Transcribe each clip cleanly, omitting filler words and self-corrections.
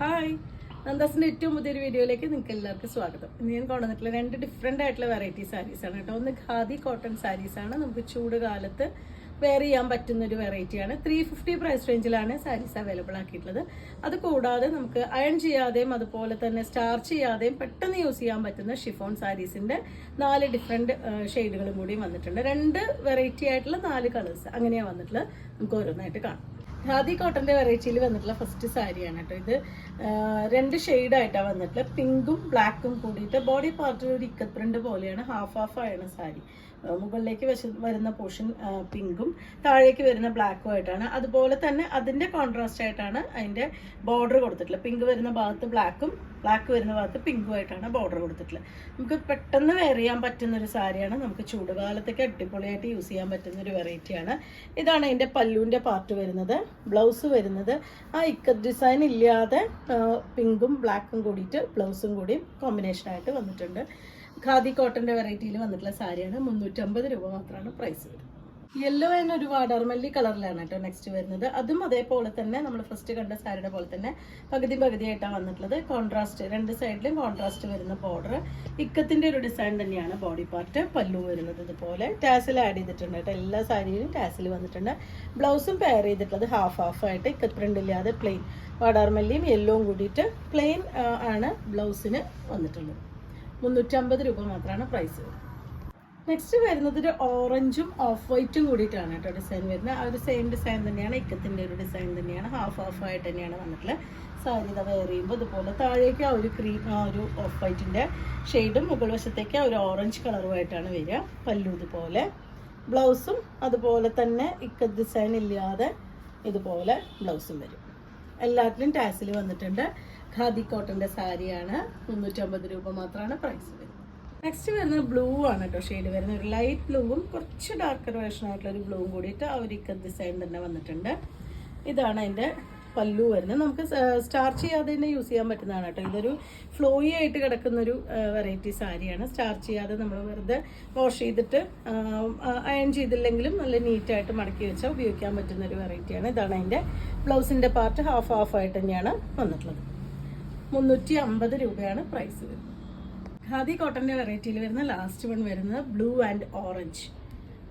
Hi, നന്ദാസിൻ്റെ ഏറ്റവും പുതിയൊരു വീഡിയോയിലേക്ക് നിങ്ങൾക്ക് എല്ലാവർക്കും സ്വാഗതം. ഇന്ന് ഞാൻ കൊണ്ടുവന്നിട്ടുള്ള രണ്ട് ഡിഫറെൻ്റ് ആയിട്ടുള്ള വെറൈറ്റി സാരീസാണ് കേട്ടോ. ഒന്ന് ഖാദി കോട്ടൺ സാരീസാണ്. നമുക്ക് ചൂട് കാലത്ത് വെയർ ചെയ്യാൻ പറ്റുന്ന ഒരു വെറൈറ്റിയാണ്. 350 പ്രൈസ് റേഞ്ചിലാണ് സാരീസ് അവൈലബിൾ ആക്കിയിട്ടുള്ളത്. അത് കൂടാതെ നമുക്ക് അയൺ ചെയ്യാതെയും അതുപോലെ തന്നെ സ്റ്റാർച്ച് ചെയ്യാതെയും പെട്ടെന്ന് യൂസ് ചെയ്യാൻ പറ്റുന്ന ഷിഫോൺ സാരീസിൻ്റെ 4 ഡിഫറെൻറ്റ് ഷെയ്ഡുകളും കൂടി വന്നിട്ടുണ്ട്. 2 വെറൈറ്റി ആയിട്ടുള്ള 4 കളേഴ്സ് അങ്ങനെയാണ് വന്നിട്ടുള്ളത്. നമുക്ക് ഓരോന്നായിട്ട് കാണാം. ഖാദി കോട്ടൻ്റെ വെറൈറ്റിയിൽ വന്നിട്ടുള്ള ഫസ്റ്റ് സാരിയാണ് കേട്ടോ. ഇത് 2 ഷെയ്ഡായിട്ടാണ് വന്നിട്ടുള്ളത്. പിങ്കും ബ്ലാക്കും കൂടിയിട്ട് ബോഡി പാർട്ടിൽ ഒരു ഇക്കത്ത് പ്രിന്റ് പോലെയാണ്. ഹാഫ് ആണ് സാരി. മുകളിലേക്ക് വരുന്ന പോർഷൻ പിങ്കും താഴേക്ക് വരുന്ന ബ്ലാക്കും ആയിട്ടാണ്. അതുപോലെ തന്നെ അതിൻ്റെ കോൺട്രാസ്റ്റ് ആയിട്ടാണ് അതിൻ്റെ ബോർഡർ കൊടുത്തിട്ടുള്ളത്. പിങ്ക് വരുന്ന ഭാഗത്ത് ബ്ലാക്കും ബ്ലാക്ക് വരുന്ന ഭാഗത്ത് പിങ്കും ആയിട്ടാണ് ബോർഡർ കൊടുത്തിട്ടുള്ളത്. നമുക്ക് പെട്ടെന്ന് വെയർ ചെയ്യാൻ പറ്റുന്ന ഒരു സാരിയാണ്. നമുക്ക് ചൂടുകാലത്തൊക്കെ അടിപൊളിയായിട്ട് യൂസ് ചെയ്യാൻ പറ്റുന്ന ഒരു വെറൈറ്റിയാണ്. ഇതാണ് അതിൻ്റെ പല്ലുവിൻ്റെ പാർട്ട് വരുന്നത്. ബ്ലൗസ് വരുന്നത് ആ ഇക്കത്ത് ഡിസൈൻ ഇല്ലാതെ പിങ്കും ബ്ലാക്കും കൂടിയിട്ട് ബ്ലൗസും കൂടി കോമ്പിനേഷനായിട്ട് വന്നിട്ടുണ്ട്. ഖാദി കോട്ടൻ്റെ വെറൈറ്റിയിൽ വന്നിട്ടുള്ള സാരിയാണ്. 350 രൂപ മാത്രമാണ് പ്രൈസ് വരുന്നത്. യെല്ലോ ആൻഡ് ഒരു വാടാർമല്ലി കളറിലാണ് കേട്ടോ നെക്സ്റ്റ് വരുന്നത്. അതും അതേപോലെ തന്നെ നമ്മൾ ഫസ്റ്റ് കണ്ട സാരിയുടെ പോലെ തന്നെ പകുതിയായിട്ടാണ് വന്നിട്ടുള്ളത്. കോൺട്രാസ്റ്റ് 2 സൈഡിലും കോൺട്രാസ്റ്റ് വരുന്ന ബോർഡർ. ഇക്കത്തിൻ്റെ ഒരു ഡിസൈൻ തന്നെയാണ് ബോഡി പാർട്ട്. പല്ലു വരുന്നത് ഇതുപോലെ ടാസിൽ ആഡ് ചെയ്തിട്ടുണ്ട് കേട്ടോ. എല്ലാ സാരിയിലും ടാസിൽ വന്നിട്ടുണ്ട്. ബ്ലൗസും പെയർ ചെയ്തിട്ടുള്ളത് ഹാഫ് ആയിട്ട് ഇക്കത്ത് പ്രിന്റ് ഇല്ലാതെ പ്ലെയിൻ വാടാർമല്ലിയും യെല്ലോവും കൂടിയിട്ട് പ്ലെയിൻ ആണ് ബ്ലൗസിന് വന്നിട്ടുള്ളത്. 350 രൂപ മാത്രമാണ് പ്രൈസ് വരുന്നത്. നെക്സ്റ്റ് വരുന്നത് ഒരു ഓറഞ്ചും ഓഫ് വൈറ്റും കൂടിയിട്ടാണ് കേട്ടോ ഡിസൈൻ വരുന്നത്. ആ ഒരു സെയിം ഡിസൈൻ തന്നെയാണ്. ഇക്കത്തിൻ്റെ ഒരു ഡിസൈൻ തന്നെയാണ്. ഹാഫ് ആയിട്ട് തന്നെയാണ് വന്നിട്ടുള്ളത്. സാരി ഇതാ വെയർ ചെയ്യുമ്പോൾ ഇതുപോലെ താഴേക്ക് ആ ഒരു ക്രീം ആ ഒരു ഓഫ് വൈറ്റിൻ്റെ ഷെയ്ഡും മുകൾ വശത്തേക്ക് ആ ഒരു ഓറഞ്ച് കളറുമായിട്ടാണ് വരിക. പല്ലു ഇതുപോലെ, ബ്ലൗസും അതുപോലെ തന്നെ ഇക്കത്ത് ഡിസൈൻ ഇല്ലാതെ ഇതുപോലെ ബ്ലൗസും വരും. എല്ലാത്തിലും ടാസിൽ വന്നിട്ടുണ്ട്. ഖാദി കോട്ടൻ്റെ സാരിയാണ്. 350 രൂപ മാത്രമാണ് പ്രൈസ് വരുന്നത്. നെക്സ്റ്റ് വരുന്നത് ബ്ലൂ ആണ് കേട്ടോ ഷെയ്ഡ് വരുന്നത്. ഒരു ലൈറ്റ് ബ്ലൂവും കുറച്ച് ഡാർക്കർ വേർഷൻ ആയിട്ടുള്ള ഒരു ബ്ലൂവും കൂടിയിട്ട് ആ ഒരു ഇക്കത്ത് ഡിസൈൻ തന്നെ വന്നിട്ടുണ്ട്. ഇതാണ് അതിൻ്റെ പല്ലു വരുന്നത്. നമുക്ക് സ്റ്റാർച്ച് ചെയ്യാതെ തന്നെ യൂസ് ചെയ്യാൻ പറ്റുന്നതാണ് കേട്ടോ. ഇതൊരു ഫ്ലോയി ആയിട്ട് കിടക്കുന്നൊരു വെറൈറ്റി സാരിയാണ്. സ്റ്റാർച്ച് ചെയ്യാതെ നമ്മൾ വെറുതെ വാഷ് ചെയ്തിട്ട് അയൺ ചെയ്തില്ലെങ്കിലും നല്ല നീറ്റായിട്ട് മടക്കി വെച്ചാൽ ഉപയോഗിക്കാൻ പറ്റുന്ന ഒരു വെറൈറ്റിയാണ്. ഇതാണ് അതിൻ്റെ ബ്ലൗസിൻ്റെ പാർട്ട്. ഹാഫ് ആയിട്ട് തന്നെയാണ് വന്നിട്ടുള്ളത്. 350 രൂപയാണ് പ്രൈസ് വരുന്നത്. ഖാദി കോട്ടൻ്റെ വെറൈറ്റിയിൽ വരുന്ന ലാസ്റ്റ് വൺ വരുന്നത് ബ്ലൂ ആൻഡ് ഓറഞ്ച്.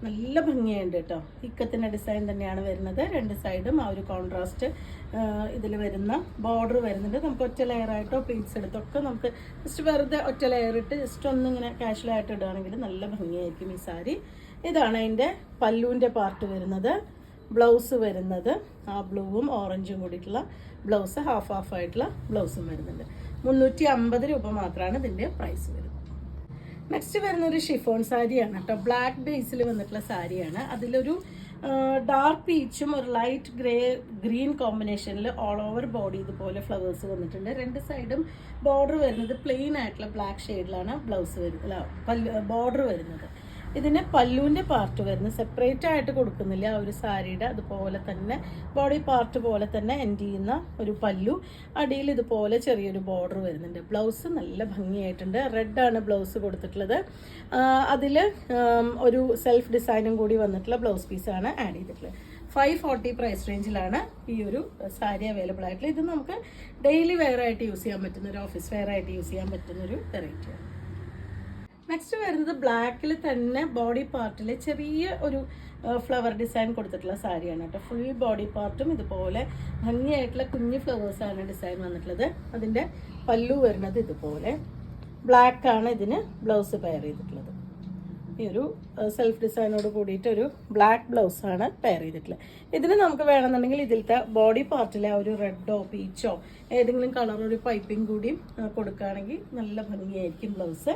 നല്ല ഭംഗിയുണ്ട് കേട്ടോ. ഇക്കത്തിൻ്റെ ഡിസൈൻ തന്നെയാണ് വരുന്നത്. 2 സൈഡും ആ ഒരു കോൺട്രാസ്റ്റ് ഇതിൽ വരുന്ന ബോർഡർ വരുന്നുണ്ട്. നമുക്ക് ഒറ്റ ലെയറായിട്ടോ പ്ലീറ്റ്സ് എടുത്തൊക്കെ നമുക്ക് ജസ്റ്റ് വെറുതെ ഒറ്റ ലെയർ ഇട്ട് ജസ്റ്റ് ഒന്നിങ്ങനെ കാഷ്വലായിട്ട് ഇടുകയാണെങ്കിൽ നല്ല ഭംഗിയായിരിക്കും ഈ സാരി. ഇതാണ് അതിൻ്റെ പല്ലുവിൻ്റെ പാർട്ട് വരുന്നത്. ബ്ലൗസ് വരുന്നത് ആ ബ്ലൂവും ഓറഞ്ചും കൂടിയിട്ടുള്ള ബ്ലൗസ്. ഹാഫ് ആയിട്ടുള്ള ബ്ലൗസും വരുന്നുണ്ട്. 350 രൂപ മാത്രമാണ് ഇതിൻ്റെ പ്രൈസ് വരുന്നത്. നെക്സ്റ്റ് വരുന്നൊരു ഷിഫോൺ സാരിയാണ് കേട്ടോ. ബ്ലാക്ക് ബേസിൽ വന്നിട്ടുള്ള സാരിയാണ്. അതിലൊരു ഡാർക്ക് പീച്ചും ഒരു ലൈറ്റ് ഗ്രീൻ കോമ്പിനേഷനിൽ ഓൾ ഓവർ ബോഡി ഇതുപോലെ ഫ്ലവേഴ്സ് വന്നിട്ടുണ്ട്. 2 സൈഡും ബോർഡർ വരുന്നത് പ്ലെയിൻ ആയിട്ടുള്ള ബ്ലാക്ക് ഷെയ്ഡിലാണ് ബ്ലൗസ് വരുന്നത് ബോർഡർ വരുന്നത്. ഇതിന് പല്ലുവിൻ്റെ പാർട്ട് വരുന്നത് സെപ്പറേറ്റ് ആയിട്ട് കൊടുക്കുന്നില്ല. ആ ഒരു സാരിയുടെ അതുപോലെ തന്നെ ബോഡി പാർട്ട് പോലെ തന്നെ എൻഡ് ചെയ്യുന്ന ഒരു പല്ലു. അടിയിൽ ഇതുപോലെ ചെറിയൊരു ബോർഡർ വരുന്നുണ്ട്. ബ്ലൗസ് നല്ല ഭംഗിയായിട്ടുണ്ട്. റെഡാണ് ബ്ലൗസ് കൊടുത്തിട്ടുള്ളത്. അതിൽ ഒരു സെൽഫ് ഡിസൈനും കൂടി വന്നിട്ടുള്ള ബ്ലൗസ് പീസാണ് ആഡ് ചെയ്തിട്ടുള്ളത്. 540 പ്രൈസ് റേഞ്ചിലാണ് ഈ ഒരു സാരി അവൈലബിൾ ആയിട്ടുള്ളത്. ഇത് നമുക്ക് ഡെയിലി വെയർ ആയിട്ട് യൂസ് ചെയ്യാൻ പറ്റുന്ന ഒരു ഓഫീസ് വെയർ ആയിട്ട് യൂസ് ചെയ്യാൻ പറ്റുന്ന ഒരു വെറൈറ്റിയാണ്. നെക്സ്റ്റ് വരുന്നത് ബ്ലാക്കിൽ തന്നെ ബോഡി പാർട്ടിൽ ചെറിയ ഒരു ഫ്ലവർ ഡിസൈൻ കൊടുത്തിട്ടുള്ള സാരിയാണ് കേട്ടോ. ഫുൾ ബോഡി പാർട്ടും ഇതുപോലെ ഭംഗിയായിട്ടുള്ള കുഞ്ഞു ഫ്ലവേഴ്സാണ് ഡിസൈൻ വന്നിട്ടുള്ളത്. അതിൻ്റെ പല്ലു വരുന്നത് ഇതുപോലെ ബ്ലാക്കാണ്. ഇതിന് ബ്ലൗസ് പെയർ ചെയ്തിട്ടുള്ളത്. ഈ ഒരു സെൽഫ് ഡിസൈനോട് കൂടിയിട്ടൊരു ബ്ലാക്ക് ബ്ലൗസാണ് പെയർ ചെയ്തിട്ടുള്ളത്. ഇതിന് നമുക്ക് വേണമെന്നുണ്ടെങ്കിൽ ഇതിലത്തെ ബോഡി പാർട്ടിലെ ഒരു റെഡോ പീച്ചോ ഏതെങ്കിലും കളർ ഒരു പൈപ്പിംഗ് കൂടിയും കൊടുക്കുകയാണെങ്കിൽ നല്ല ഭംഗിയായിരിക്കും ബ്ലൗസ്.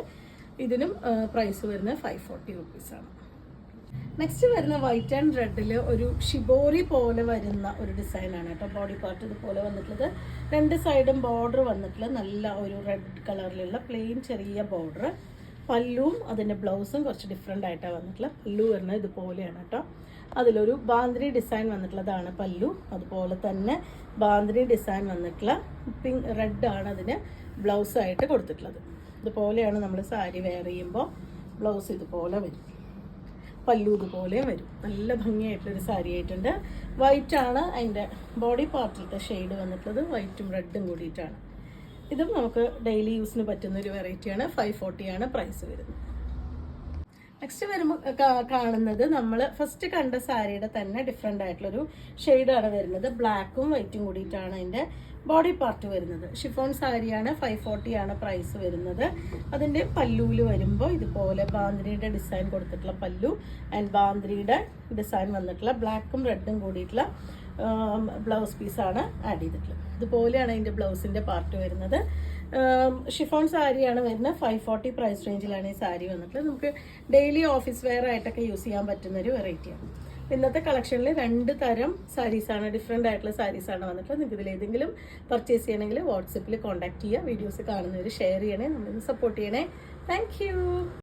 ഇതിനും പ്രൈസ് വരുന്നത് 540 റുപ്പീസാണ്. നെക്സ്റ്റ് വരുന്ന വൈറ്റ് ആൻഡ് റെഡിൽ ഒരു ഷിബോറി പോലെ വരുന്ന ഒരു ഡിസൈനാണ് കേട്ടോ. ബോഡി പാർട്ട് ഇതുപോലെ വന്നിട്ടുള്ളത്. 2 സൈഡും ബോർഡർ വന്നിട്ടുള്ള നല്ല ഒരു റെഡ് കളറിലുള്ള പ്ലെയിൻ ചെറിയ ബോർഡർ. പല്ലുവും അതിൻ്റെ ബ്ലൗസും കുറച്ച് ഡിഫറെൻ്റ് ആയിട്ടാണ് വന്നിട്ടുള്ളത്. പല്ലു വരുന്നത് ഇതുപോലെയാണ് കേട്ടോ. അതിലൊരു ബാന്ദ്രി ഡിസൈൻ വന്നിട്ടുള്ളതാണ് പല്ലു. അതുപോലെ തന്നെ ബാന്ദ്രി ഡിസൈൻ വന്നിട്ടുള്ള പിങ്ക് റെഡാണ് അതിന് ബ്ലൗസായിട്ട് കൊടുത്തിട്ടുള്ളത്. ഇതുപോലെയാണ് നമ്മൾ സാരി വെയർ ചെയ്യുമ്പോൾ ബ്ലൗസ് ഇതുപോലെ വരും. പല്ലു ഇതുപോലെ വരും. നല്ല ഭംഗിയായിട്ടൊരു സാരി ആയിട്ടുണ്ട്. വൈറ്റ് ആണ് അതിൻ്റെ ബോഡി പാർട്ടിലത്തെ ഷെയ്ഡ് വന്നിട്ടുള്ളത്, വൈറ്റും റെഡും കൂടിയിട്ടാണ്. ഇതും നമുക്ക് ഡെയിലി യൂസിന് പറ്റുന്ന ഒരു വെറൈറ്റിയാണ്. 540 ആണ് പ്രൈസ് വരുന്നത്. നെക്സ്റ്റ് വരുമ്പോൾ കാണുന്നത് നമ്മൾ ഫസ്റ്റ് കണ്ട സാരിയുടെ തന്നെ ഡിഫറെൻ്റ് ആയിട്ടുള്ളൊരു ഷെയ്ഡാണ് വരുന്നത്. ബ്ലാക്കും വൈറ്റും കൂടിയിട്ടാണ് അതിൻ്റെ ബോഡി പാർട്ട് വരുന്നത്. ഷിഫോൺ സാരിയാണ്. 540 ആണ് പ്രൈസ് വരുന്നത്. അതിൻ്റെ പല്ലുവിൽ വരുമ്പോൾ ഇതുപോലെ ബാന്ദ്രിയുടെ ഡിസൈൻ കൊടുത്തിട്ടുള്ള പല്ലു ആൻഡ് ബാന്ദ്രിയുടെ ഡിസൈൻ വന്നിട്ടുള്ള ബ്ലാക്കും റെഡും കൂടിയിട്ടുള്ള ബ്ലൗസ് പീസാണ് ആഡ് ചെയ്തിട്ടുള്ളത്. ഇതുപോലെയാണ് അതിൻ്റെ ബ്ലൗസിൻ്റെ പാർട്ട് വരുന്നത്. ഷിഫോൺ സാരിയാണ് വരുന്നത്. 540 പ്രൈസ് റേഞ്ചിലാണ് ഈ സാരി വന്നിട്ടുള്ളത്. നമുക്ക് ഡെയിലി ഓഫീസ് വെയർ ആയിട്ടൊക്കെ യൂസ് ചെയ്യാൻ പറ്റുന്ന ഒരു വെറൈറ്റിയാണ്. ഇന്നത്തെ കളക്ഷനിൽ 2 തരം സാരീസാണ്, ഡിഫറെൻ്റ് ആയിട്ടുള്ള സാരീസാണ് വന്നിട്ടുള്ളത്. നിങ്ങൾക്ക് ഇതിലേതെങ്കിലും പർച്ചേസ് ചെയ്യണമെങ്കിൽ വാട്സപ്പിൽ കോൺടാക്ട് ചെയ്യുക. വീഡിയോസ് കാണുന്നവർ ഷെയർ ചെയ്യണേ, നമ്മളൊന്ന് സപ്പോർട്ട് ചെയ്യണേ. താങ്ക്